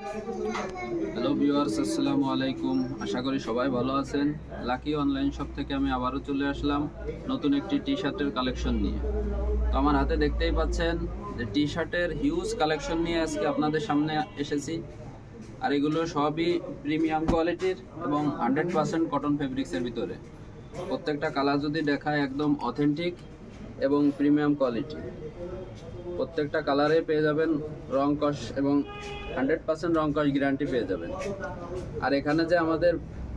Hello viewers, আসসালামু আলাইকুম। আশা করি সবাই ভালো আছেন। লাকি অনলাইন শপ থেকে আমি আবারও চলে আসলাম নতুন একটি টি শার্টের কালেকশন নিয়ে। তো আমার হাতে দেখতেই পাচ্ছেন যে টি শার্টের হিউজ কালেকশন নিয়ে আজকে আপনাদের সামনে এসেছি। আর এগুলো সবই প্রিমিয়াম কোয়ালিটির এবং 100% কটন ফেব্রিক্সের ভিতরে। প্রত্যেকটা কালার যদি দেখায় একদম অথেন্টিক এবং প্রিমিয়াম কোয়ালিটি। প্রত্যেকটা কালারে পেয়ে যাবেন রং কস এবং 100% রং কস গ্যারান্টি পেয়ে যাবেন। আর এখানে যে আমাদের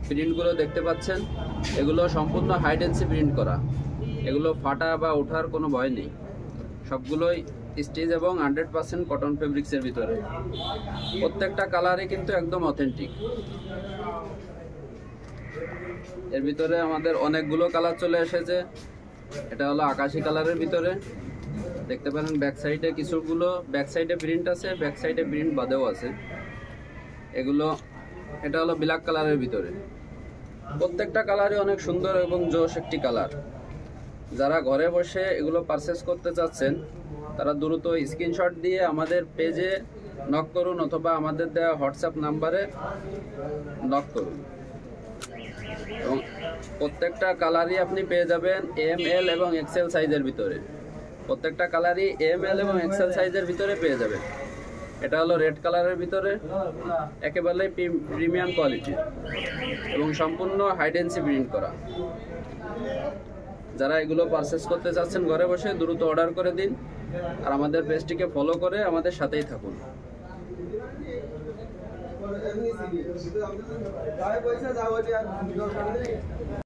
প্রিন্টগুলো দেখতে পাচ্ছেন, এগুলো সম্পূর্ণ হাইডেন্সি প্রিন্ট করা। এগুলো ফাটা বা ওঠার কোনো ভয় নেই। সবগুলোই স্টিচ এবং 100% কটন ফেব্রিক্সের ভিতরে। প্রত্যেকটা কালারই কিন্তু একদম অথেন্টিক। এর ভিতরে আমাদের অনেকগুলো কালার চলে এসেছে। এটা হলো আকাশি কালারের ভিতরে। দেখতে পারেন ব্যাক সাইডে কিছুগুলো ব্যাক সাইডে প্রিন্ট আছে, ব্যাক সাইডে প্রিন্ট বাদেও আছে। এটা হলো ব্ল্যাক কালারের ভিতরে। প্রত্যেকটা কালারই অনেক সুন্দর এবং জোশ একটি কালার। যারা ঘরে বসে এগুলো পারচেস করতে চাচ্ছেন তারা দ্রুত স্ক্রিনশট দিয়ে আমাদের পেজে নক করুন অথবা আমাদের দেওয়া হোয়াটসঅ্যাপ নাম্বারে নক করুন। এবং প্রত্যেকটা কালারই আপনি পেয়ে যাবেন ML এবং XL সাইজের ভিতরে। প্রত্যেকটা কালারই ML এবং XL সাইজের ভিতরে পেয়ে যাবেন। এটা হলো রেড কালারের ভিতরে, একেবারে প্রিমিয়াম কোয়ালিটি এবং সম্পূর্ণ হাইডেন্সি প্রিন্ট করা। যারা এগুলো পারচেস করতে চাচ্ছেন ঘরে বসে দ্রুত অর্ডার করে দিন। আর আমাদের পেজটিকে ফলো করে আমাদের সাথেই থাকুন।